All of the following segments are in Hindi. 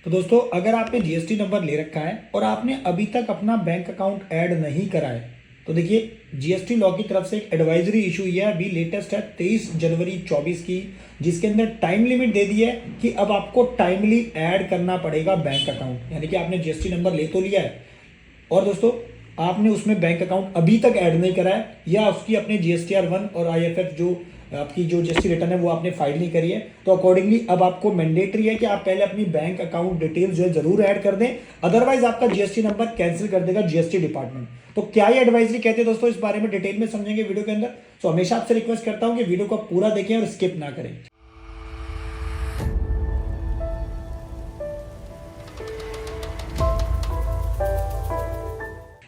तो दोस्तों, अगर आपने जीएसटी नंबर ले रखा है और आपने अभी तक अपना बैंक अकाउंट ऐड नहीं करा है, तो देखिए जीएसटी लॉ की तरफ से एक एडवाइजरी इशू हुई है, अभी लेटेस्ट है 23 जनवरी 24 की, जिसके अंदर टाइम लिमिट दे दी है कि अब आपको टाइमली ऐड करना पड़ेगा बैंक अकाउंट। यानी कि आपने जीएसटी नंबर ले तो लिया है और दोस्तों आपने उसमें बैंक अकाउंट अभी तक ऐड नहीं करा है, या उसकी अपने GSTR 1 और IFF जो आपकी जो जीएसटी रिटर्न है वो आपने फाइल नहीं करी है, तो अकॉर्डिंगली अब आपको मैंडेटरी है कि आप पहले अपनी बैंक अकाउंट डिटेल जो है जरूर ऐड कर दें, अदरवाइज आपका जीएसटी नंबर कैंसिल कर देगा जीएसटी डिपार्टमेंट। तो क्या ये एडवाइजरी कहते हैं दोस्तों, इस बारे में डिटेल में समझेंगे वीडियो के अंदर। तो हमेशा आपसे रिक्वेस्ट करता हूं कि वीडियो को पूरा देखें और स्किप ना करें।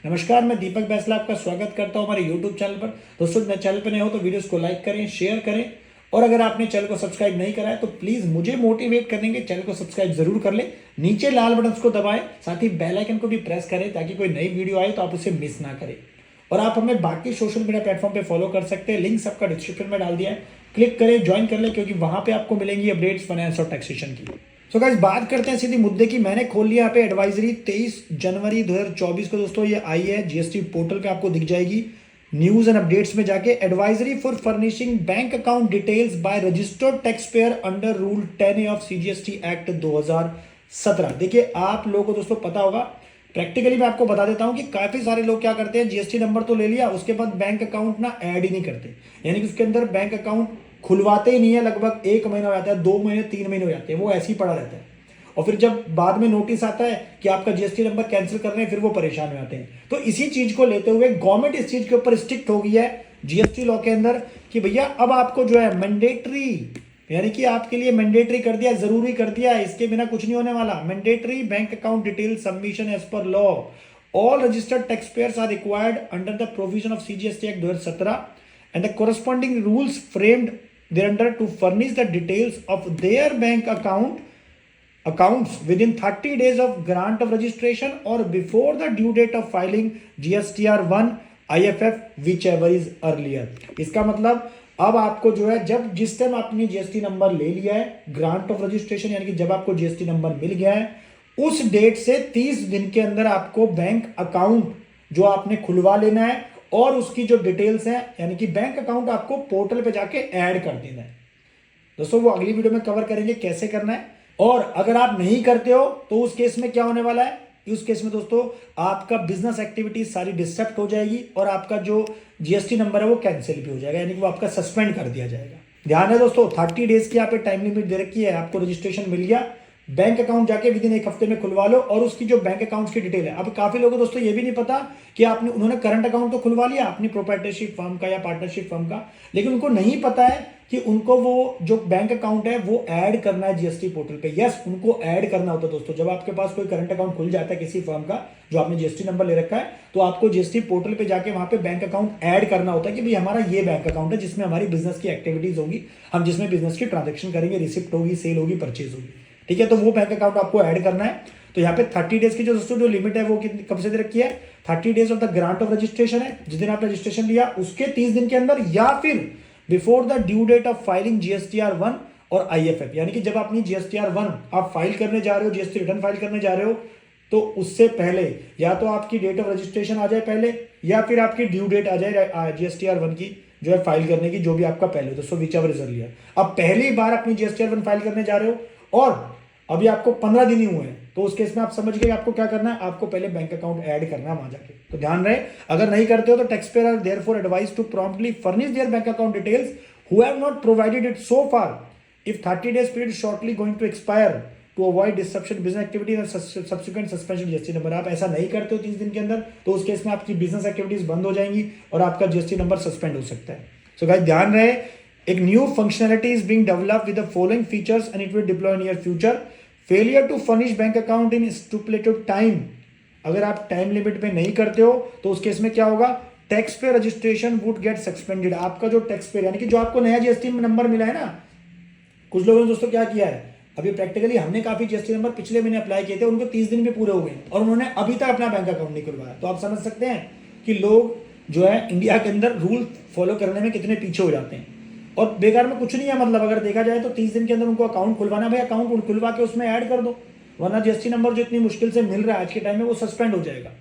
नमस्कार, मैं दीपक बैसला आपका स्वागत करता हूं हमारे YouTube चैनल पर। दोस्तों, मेरे चैनल पर नए हो तो वीडियोस को लाइक करें, शेयर करें, और अगर आपने चैनल को सब्सक्राइब नहीं करा है तो प्लीज मुझे मोटिवेट करने के चैनल को सब्सक्राइब जरूर कर ले। नीचे लाल बटन को दबाएं, साथ ही बेल आइकन को भी प्रेस करें ताकि कोई नई वीडियो आए तो आप उसे मिस ना करें। और आप हमें बाकी सोशल मीडिया प्लेटफॉर्म पे फॉलो कर सकते हैं, लिंक सबका डिस्क्रिप्शन में डाल दिया है, क्लिक करें, ज्वाइन कर ले, क्योंकि वहां पे आपको मिलेंगी अपडेट्स फाइनेंस और टैक्सेशन की। सो गाइस, बात करते हैं सीधी मुद्दे की। मैंने खोल लिया यहाँ पे एडवाइजरी 23 जनवरी 2024 को दोस्तों ये आई है, जीएसटी पोर्टल पे आपको दिख जाएगी। न्यूज एंड अपडेट्स में जाके advisory for furnishing bank account details by registered tax payer under rule 10A of CGST act 2017। देखिए, आप लोगों को दोस्तों पता होगा, प्रैक्टिकली मैं आपको बता देता हूं कि काफी सारे लोग क्या करते हैं, जीएसटी नंबर तो ले लिया, उसके बाद बैंक अकाउंट ना ऐड ही नहीं करते, यानी कि उसके अंदर बैंक अकाउंट खुलवाते ही नहीं है। लगभग 1 महीना हो जाता है, 2 महीने, 3 महीने हो जाते हैं, वो ऐसे ही पड़ा रहता है। और फिर जब बाद में नोटिस आता है कि आपका जीएसटी नंबर कैंसिल कर रहे हैं, फिर वो परेशान हो जाते हैं। तो इसी चीज को लेते हुए गवर्नमेंट इस चीज के ऊपर स्ट्रिक्ट हो गई है जीएसटी लॉ के अंदर कि भैया अब आपको जो है मैंडेटरी, यानी कि आपके लिए मैंडेटरी कर दिया, जरूरी कर दिया, इसके बिना कुछ नहीं होने वाला। Mandatory bank account detail submission as per law, all registered tax payers are required under the provision of CGST act 2017 and the corresponding rules framed thereafter to furnish the details of their bank accounts within 30 days of grant of registration or before the due date of filing GSTR 1 IFF whichever is earlier। इसका मतलब अब आपको जो है, जब जिस टाइम आपने जीएसटी नंबर ले लिया है, ग्रांट ऑफ रजिस्ट्रेशन यानी कि जब आपको जीएसटी नंबर मिल गया है, उस डेट से 30 दिन के अंदर आपको बैंक अकाउंट जो आपने खुलवा लेना है और उसकी जो डिटेल्स हैं, यानी कि बैंक अकाउंट आपको पोर्टल पे जाके ऐड कर देना है। दोस्तों, वो अगली वीडियो में कवर करेंगे कैसे करना है। और अगर आप नहीं करते हो तो उस केस में क्या होने वाला है, उस केस में दोस्तों आपका बिजनेस एक्टिविटी सारी डिस्टर्ब हो जाएगी और आपका जो जीएसटी नंबर है वो कैंसिल भी हो जाएगा, यानी कि वो आपका सस्पेंड कर दिया जाएगा। ध्यान है दोस्तों, 30 डेज की यहाँ पे टाइम लिमिट दे रखी है। आपको रजिस्ट्रेशन मिल गया, बैंक अकाउंट जाके विद इन 1 हफ्ते में खुलवा लो, और उसकी जो बैंक अकाउंट की डिटेल है। अब काफी लोगों दोस्तों ये भी नहीं पता कि आपने, उन्होंने करंट अकाउंट तो खुलवा लिया अपनी प्रोप्राइटरशिप फर्म का या पार्टनरशिप फर्म का, लेकिन उनको नहीं पता है कि उनको वो जो बैंक अकाउंट है वो ऐड करना है जीएसटी पोर्टल पे। यस, उनको ऐड करना होता है दोस्तों। जब आपके पास कोई करंट अकाउंट खुल जाता है किसी फर्म का जो आपने जीएसटी नंबर ले रखा है, तो आपको जीएसटी पोर्टल पे जाके वहां पे बैंक अकाउंट ऐड करना होता है कि भाई हमारा ये बैंक अकाउंट है जिसमें हमारी बिजनेस की एक्टिविटीज होंगी, हम जिसमें बिजनेस की ट्रांजेक्शन करेंगे, रिसिप्ट होगी, सेल होगी, परचेज होगी। ठीक है, तो वो बैंक अकाउंट आपको ऐड करना है। तो यहाँ पे 30 डेज की जो दोस्तों जो लिमिट है वो कब से दे रखी है, 30 days of the grant of registration है, जिस दिन आप रजिस्ट्रेशन लिया उसके 30 दिन के अंदर, या फिर before the due date of filing GSTR 1 और IFF। यानी कि जब अपनी GSTR 1 आप फाइल करने जा रहे हो, जीएसटी रिटर्न फाइल करने जा रहे हो, तो उससे पहले या तो आपकी डेट ऑफ रजिस्ट्रेशन आ जाए पहले, या फिर आपकी ड्यू डेट आ जाए GSTR 1 की जो है फाइल करने की, जो भी आपका पहले हो। दोस्तों, विच एवर इज अर्लियर। अब पहली बार अपनी GSTR 1 फाइल करने जा रहे हो और अभी आपको 15 दिन ही हुए हैं, तो उस केस में आप समझ गए आपको क्या करना है, आपको पहले बैंक अकाउंट ऐड करना है वहां जाके। तो ध्यान रहे, अगर नहीं करते हो तो tax payer are therefore advised to promptly furnish their bank account details who have not provided it so far if 30 days period shortly going to expire to avoid disruption business activity and subsequent suspension GST number. आप ऐसा नहीं करते हो 30 दिन के अंदर, तो उस केस में आपकी बिजनेस एक्टिविटीज बंद हो जाएंगी और आपका जीएसटी नंबर सस्पेंड हो सकता है। सो गाइस, ध्यान रहे, एक new functionality is being developed with the following features and it will deploy in near future. Failure to furnish bank account in stipulated time, अगर आप टाइम लिमिट पे नहीं करते हो तो उस केस में क्या होगा, टैक्स पे रजिस्ट्रेशन वुड गेट सस्पेंडेड। आपका जो टैक्स पे, यानी कि जो आपको नया जीएसटी नंबर मिला है ना, कुछ लोगों ने दोस्तों क्या किया है, अभी प्रैक्टिकली हमने काफी जीएसटी नंबर पिछले महीने अप्लाई किए थे, उनको 30 दिन भी पूरे हो गए और उन्होंने अभी तक अपना बैंक अकाउंट नहीं खुलवाया। तो आप समझ सकते हैं कि लोग जो है इंडिया के अंदर रूल फॉलो करने में कितने पीछे हो जाते हैं। और बेकार में कुछ नहीं है, मतलब अगर देखा जाए तो 30 दिन के अंदर उनको अकाउंट खुलवाना, भाई अकाउंट खुलवा के उसमें ऐड कर दो। वरना जीएसटी नंबर जो इतनी मुश्किल से मिल रहा है आज के टाइम में वो सस्पेंड हो जाएगा।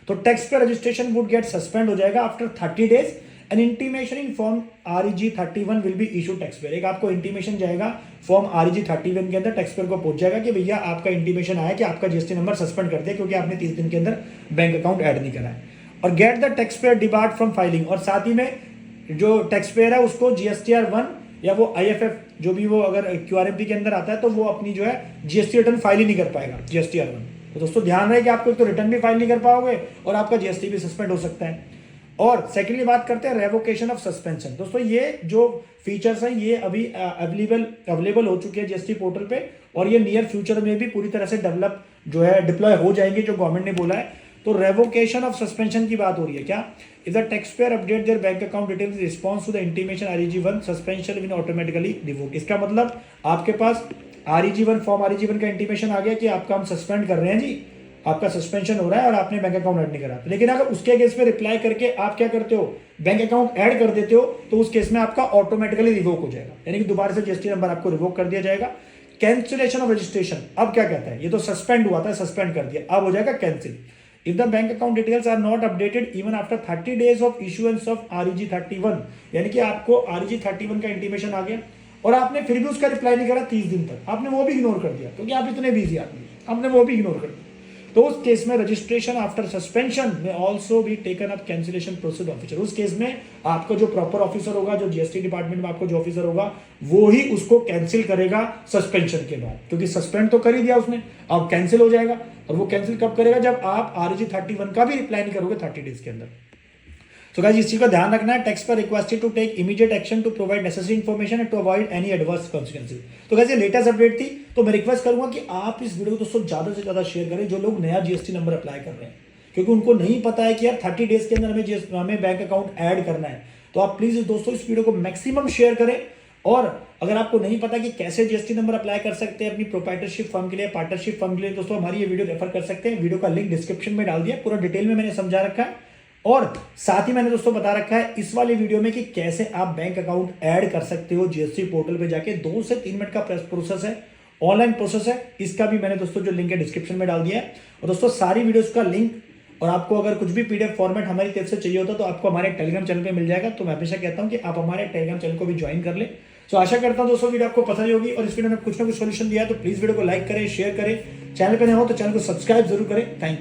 तो tax pair registration would get suspend हो जाएगा after 30 days. N intimation in form REG 31 will be issue tax payer. एक आपको इंटीमेशन जाएगा फॉर्म REG 31 के अंदर, टैक्स पेयर को पहुंच जाएगा कि भैया आपका इंटीमेशन आया कि आपका जीएसटी नंबर सस्पेंड कर दिया क्योंकि आपने 30 दिन के अंदर बैंक अकाउंट ऐड नहीं करा है। और get the tax pair debarred from filing, और साथ ही में जो टैक्स पेयर है उसको GSTR 1 या वो IFF जो भी वो अगर QRMP के अंदर आता है तो वो अपनी जो है GST रिटर्न फाइल ही नहीं कर पाएगा GSTR 1। तो दोस्तों ध्यान रहे कि आपको एक तो रिटर्न भी फाइल नहीं कर पाओगे और आपका GST भी सस्पेंड हो सकता है। और सेकेंडली बात करते हैं रेवोकेशन ऑफ सस्पेंशन। दोस्तों ये जो फीचर्स हैं ये अभी अवेलेबल हो चुके हैं GST पोर्टल पे, और ये नियर फ्यूचर में भी पूरी तरह से डेवलप जो है डिप्लॉय हो जाएंगे जो गवर्नमेंट ने बोला है। तो रेवोकेशन ऑफ सस्पेंशन की बात हो रही है क्या? If the tax payer update their bank account details response to the intimation REG 1 suspension will automatically revoke. इसका मतलब आपके पास REG 1 फॉर्म REG 1 का इंटीमेशन आ गया कि आपका हम सस्पेंड कर रहे हैं जी, आपका सस्पेंशन हो रहा है और आपने बैंक अकाउंट ऐड नहीं करा। लेकिन अगर उसके केस में रिप्लाई करके आप क्या करते हो, बैंक अकाउंट ऐड कर देते हो, तो उस केस में आपका ऑटोमेटिकली रिवोक हो जाएगा, यानी कि दोबारा से GST नंबर आपको रिवोक कर दिया जाएगा। कैंसिलेशन ऑफ रजिस्ट्रेशन, अब क्या कहता है, ये तो सस्पेंड हुआ था, सस्पेंड कर दिया, अब हो जाएगा cancel. If the bank account details are not updated even after 30 days of issuance of REG 31, यानी कि आपको REG 31 का इंटीमेशन आ गया और आपने फिर भी उसका रिप्लाई नहीं करा 30 दिन तक, आपने वो भी इग्नोर कर दिया क्योंकि आप इतने बिजी आदमी, आपने वो भी इग्नोर कर दिया, तो उस केस में रजिस्ट्रेशन आफ्टर सस्पेंशन में also be taken up cancellation process officer. उस केस में आपका जो प्रॉपर ऑफिसर होगा, जो GST डिपार्टमेंट में आपको जो ऑफिसर होगा, वो ही उसको कैंसिल करेगा सस्पेंशन के बाद, क्योंकि सस्पेंड तो कर ही दिया उसने, अब कैंसिल हो जाएगा। और वो कैंसिल कब करेगा? जब आप REG 31 का भी रिप्लाई नहीं करोगे 30 डेज के अंदर। तो गाइस इस चीज का ध्यान रखना है, tax payer requested to take immediate action to provide necessary information and to avoid any adverse consequences. तो गाइस ये लेटेस्ट अपडेट थी, तो मैं रिक्वेस्ट करूंगा कि आप इस वीडियो को दोस्तों ज्यादा से ज्यादा शेयर करें जो लोग नया GST नंबर अप्लाई कर रहे हैं, क्योंकि उनको नहीं पता है कि यार 30 डेज के अंदर हमें बैंक अकाउंट ऐड करना है। तो आप प्लीज दोस्तों इस वीडियो को मैक्सिमम शेयर करें। और अगर आपको नहीं पता कि कैसे GST नंबर अप्लाई कर सकते हैं अपनी प्रोप्राइटरशिप फर्म के लिए, पार्टनरशिप फर्म के लिए, दोस्तों हमारी ये वीडियो रेफर कर सकते हैं। वीडियो का लिंक डिस्क्रिप्शन में डाल दिया, पूरा डिटेल में मैंने समझा रखा है। और साथ ही मैंने दोस्तों बता रखा है इस वाली वीडियो में कि कैसे आप बैंक अकाउंट ऐड कर सकते हो GST पोर्टल पे जाके। 2 से 3 मिनट का प्रोसेस है, ऑनलाइन प्रोसेस है, इसका भी मैंने दोस्तों जो लिंक है डिस्क्रिप्शन में डाल दिया है। और दोस्तों सारी वीडियोस का लिंक, और आपको अगर कुछ भी PDF फॉर्मेट हमारी तरफ से चाहिए होता तो आपको हमारे टेलीग्राम चैनल पे मिल जाएगा। तो मैं हमेशा कहता हूं कि आप हमारे टेलीग्राम चैनल को भी ज्वाइन कर ले। तो आशा करता हूं दोस्तों वीडियो आपको पसंद होगी और इस वीडियो में कुछ ना कुछ सोल्यूशन दिया, तो प्लीज वीडियो को लाइक करें, शेयर करें, चैनल पे नए हो तो चैनल को सब्सक्राइब जरूर करें। Thank you.